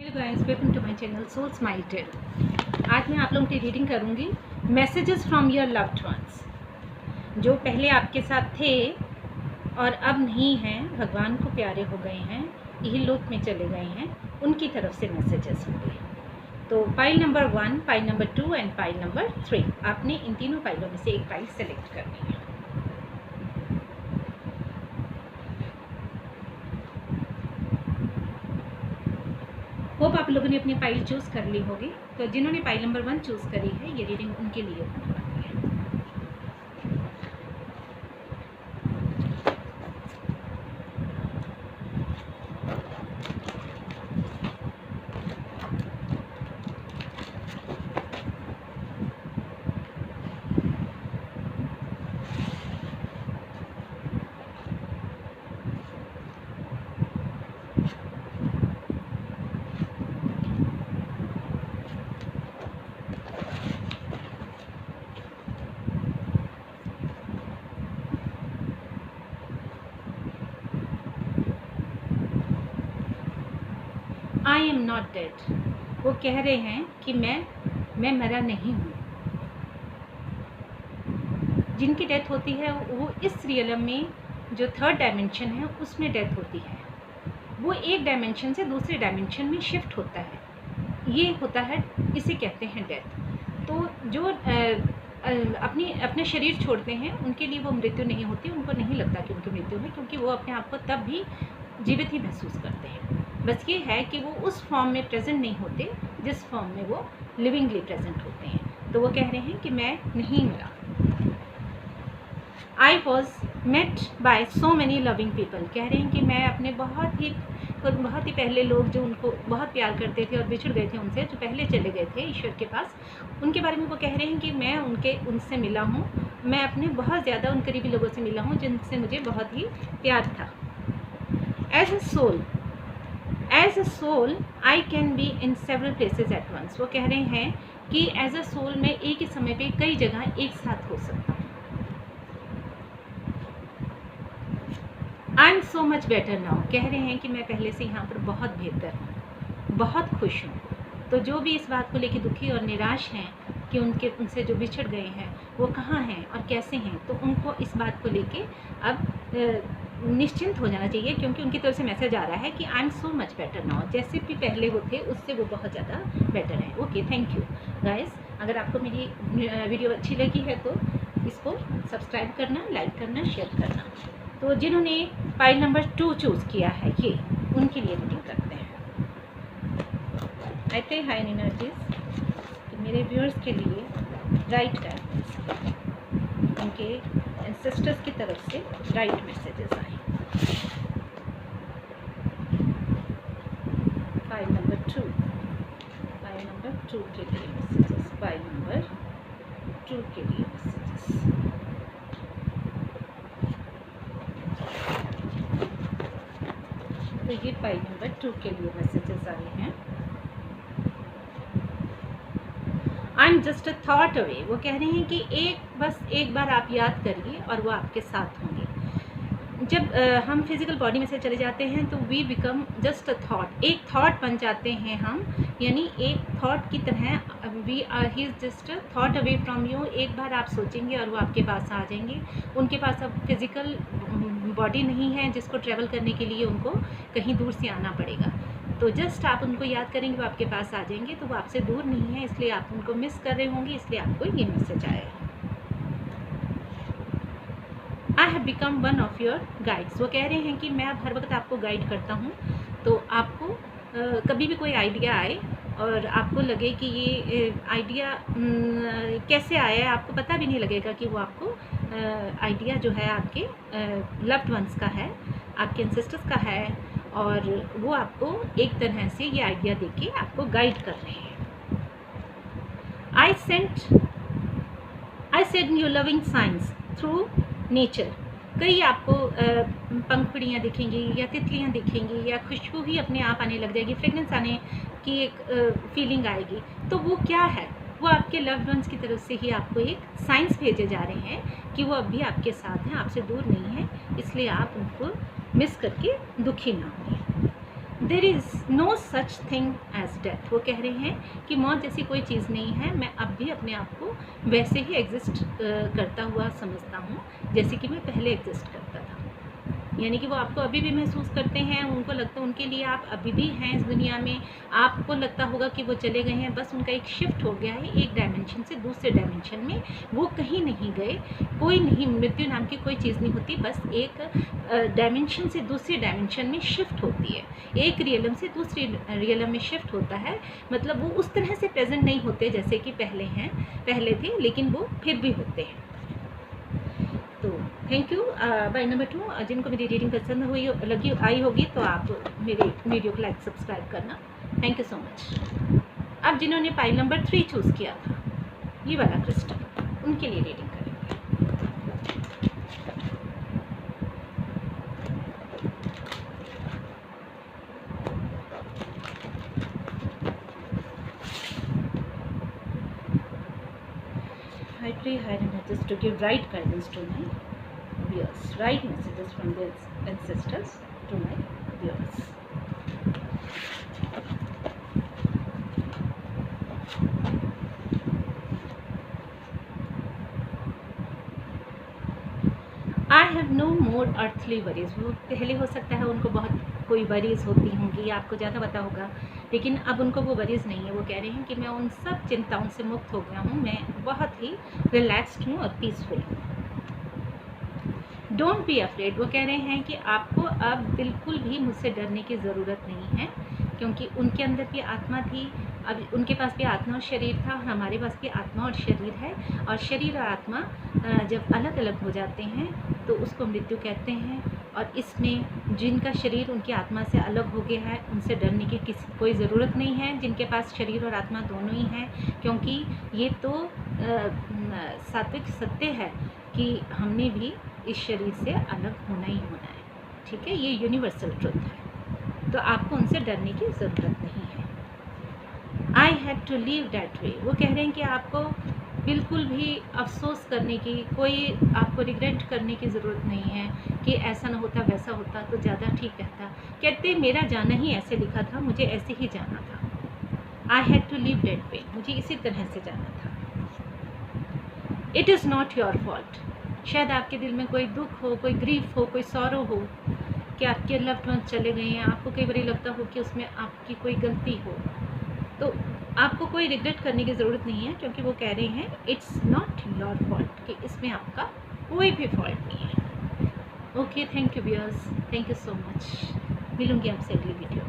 Hello guys, welcome to my channel soul smiled. आज मैं आप लोगों की रीडिंग करूंगी messages from your loved ones, जो पहले आपके साथ थे और अब नहीं हैं, भगवान को प्यारे हो गए हैं, यही लोक में चले गए हैं, उनकी तरफ से मैसेजेस होंगे। तो file number 1, file number 2 and file number 3, आपने इन तीनों फाइलों में से एक फाइल सेलेक्ट करनी है। होप आप लोगों ने अपनी फाइल चूज़ कर ली होगी। तो जिन्होंने फाइल नंबर 1 चूज़ करी है, ये रीडिंग उनके लिए होने वाली है। I am not dead. वो कह रहे हैं कि मैं मरा नहीं हूँ। जिनकी डेथ होती है वो इस रियलम में जो थर्ड डायमेंशन है उसमें डेथ होती है। वो एक डायमेंशन से दूसरे डायमेंशन में शिफ्ट होता है, ये होता है, इसे कहते हैं डेथ। तो जो अपने शरीर छोड़ते हैं उनके लिए वो मृत्यु नहीं होती, उनको नहीं लगता कि उनकी मृत्यु है, क्योंकि वो अपने आप को तब भी जीवित ही महसूस करते हैं। बस ये है कि वो उस फॉर्म में प्रेजेंट नहीं होते जिस फॉर्म में वो लिविंगली प्रेजेंट होते हैं। तो वो कह रहे हैं कि मैं नहीं मरा। I was met by so many loving people. कह रहे हैं कि मैं अपने बहुत ही पहले लोग जो उनको बहुत प्यार करते थे और बिछड़ गए थे उनसे, जो पहले चले गए थे ईश्वर के पास, उनके बारे में वो कह रहे हैं कि मैं उनसे मिला हूँ। मैं अपने बहुत ज़्यादा उन करीबी लोगों से मिला हूँ जिनसे मुझे बहुत ही प्यार था। As a soul I can be in several places at once. वो कह रहे हैं कि एज अ सोल मैं एक ही समय पे कई जगह एक साथ हो सकता हूँ। I am so much better now. कह रहे हैं कि मैं पहले से यहाँ पर बहुत बेहतर हूँ, बहुत खुश हूँ। तो जो भी इस बात को लेकर दुखी और निराश हैं कि उनसे जो बिछड़ गए हैं वो कहाँ हैं और कैसे हैं, तो उनको इस बात को लेके अब निश्चिंत हो जाना चाहिए, क्योंकि उनकी तरफ से मैसेज आ रहा है कि I am so much better now. जैसे भी पहले वो थे उससे वो बहुत ज़्यादा बेटर हैं। Okay, thank you guys. अगर आपको मेरी वीडियो अच्छी लगी है तो इसको सब्सक्राइब करना, लाइक करना, शेयर करना। तो जिन्होंने फाइल नंबर 2 चूज़ किया है, ये उनके लिए रीडिंग करते हैं। आई पे हाई एनर्जीज कि मेरे व्यूअर्स के लिए राइट गाइडेंस, उनके एंसेस्टर्स की तरफ से राइट मैसेजेस आए। फाइल नंबर 2 के लिए मैसेजेस, फाइल नंबर 2 के लिए मैसेजेस। तो ये फाइल नंबर 2 के लिए मैसेजेस आए हैं। I am just a thought away. वो कह रहे हैं कि बस एक बार आप याद करिए और वो आपके साथ होंगे। जब हम फिजिकल बॉडी में से चले जाते हैं तो we become just a thought, एक थॉट बन जाते हैं हम, यानी एक थॉट की तरह वी आर ही is just a thought away from you. एक बार आप सोचेंगे और वो आपके पास आ जाएंगे। उनके पास अब फिजिकल बॉडी नहीं है जिसको ट्रैवल करने के लिए उनको कहीं दूर से आना पड़ेगा। तो जस्ट आप उनको याद करेंगे, वो आपके पास आ जाएंगे। तो वो आपसे दूर नहीं है, इसलिए आप उनको मिस कर रहे होंगे, इसलिए आपको ये मैसेज आया है। I have become one of your guides. वो कह रहे हैं कि मैं अब हर वक्त आपको गाइड करता हूँ। तो आपको कभी भी कोई आइडिया आए और आपको लगे कि ये आइडिया कैसे आया है, आपको पता भी नहीं लगेगा कि वो आपको आइडिया जो है आपके लव्ड वंस का है, आपके एंसेस्टर्स का है, और वो आपको एक तरह से ये आइडिया देके आपको गाइड कर रहे हैं। I said your loving science through nature. कई आपको पंखुड़ियाँ दिखेंगी या तितलियाँ दिखेंगी या खुशबू ही अपने आप आने लग जाएगी, फ्रेगनेंस आने की एक फीलिंग आएगी। तो वो क्या है? वो आपके लव्ड वंस की तरफ से ही आपको एक साइंस भेजे जा रहे हैं कि वो अभी आपके साथ हैं, आपसे दूर नहीं है, इसलिए आप उनको मिस करके दुखी ना हों। There is no such thing as death. वो कह रहे हैं कि मौत जैसी कोई चीज़ नहीं है। मैं अब भी अपने आप को वैसे ही एग्जिस्ट करता हुआ समझता हूँ जैसे कि मैं पहले एग्जिस्ट करता था। यानी कि वो आपको अभी भी महसूस करते हैं, उनको लगता है उनके लिए आप अभी भी हैं इस दुनिया में। आपको लगता होगा कि वो चले गए हैं, बस उनका एक शिफ्ट हो गया है एक डायमेंशन से दूसरे डायमेंशन में। वो कहीं नहीं गए, कोई नहीं, मृत्यु नाम की कोई चीज़ नहीं होती, बस एक डायमेंशन से दूसरे डायमेंशन में शिफ्ट होती है, एक रियलम से दूसरी रियलम में शिफ्ट होता है। मतलब वो उस तरह से प्रेजेंट नहीं होते जैसे कि पहले थे, लेकिन वो फिर भी होते हैं। तो थैंक यू। बाय नंबर 2, जिनको मेरी रीडिंग पसंद आई होगी तो आप मेरे वीडियो को लाइक सब्सक्राइब करना। Thank you so much. अब जिन्होंने पाइल नंबर 3 चूज़ किया था, ये वाला क्रिस्टल, उनके लिए रीडिंग करेंगे। I pray higher energies to give right guidance to my viewers, right messages from their ancestors to my viewers. I have no more earthly worries। वो पहले हो सकता है उनको बहुत कोई वरीज होती होंगी, आपको ज़्यादा पता होगा, लेकिन अब उनको वो वरीज नहीं है। वो कह रहे हैं कि मैं उन सब चिंताओं से मुक्त हो गया हूँ, मैं बहुत ही रिलैक्स्ड हूँ और पीसफुल हूँ। Don't be afraid. वो कह रहे हैं कि आपको अब बिल्कुल भी मुझसे डरने की ज़रूरत नहीं है, क्योंकि उनके अंदर भी आत्मा थी, अब उनके पास भी आत्मा और शरीर था, और हमारे पास भी आत्मा और शरीर है। और शरीर और आत्मा जब अलग अलग हो जाते हैं तो उसको मृत्यु कहते हैं। और इसमें जिनका शरीर उनकी आत्मा से अलग हो गया है, उनसे डरने की कोई ज़रूरत नहीं है, जिनके पास शरीर और आत्मा दोनों ही हैं, क्योंकि ये तो सात्विक सत्य है कि हमने भी इस शरीर से अलग होना ही होना है। ठीक है, ये यूनिवर्सल ट्रुथ है, तो आपको उनसे डरने की ज़रूरत नहीं है। I had to leave that way. वो कह रहे हैं कि आपको बिल्कुल भी अफसोस करने की, कोई आपको रिग्रेट करने की ज़रूरत नहीं है कि ऐसा ना होता वैसा होता तो ज़्यादा ठीक रहता। कहते मेरा जाना ही ऐसे लिखा था, मुझे ऐसे ही जाना था। I had to leave that way, मुझे इसी तरह से जाना था। It is not your fault. शायद आपके दिल में कोई दुख हो, कोई ग्रीफ हो, कोई सॉरो हो कि आपके लव्ड वंस चले गए हैं, आपको कई बार लगता हो कि उसमें आपकी कोई गलती हो, तो आपको कोई रिग्रेट करने की ज़रूरत नहीं है, क्योंकि वो कह रहे हैं इट्स नॉट योर फॉल्ट, कि इसमें आपका कोई भी फॉल्ट नहीं है। Okay, thank you viewers, thank you so much. मिलूँगी आपसे अगली वीडियो।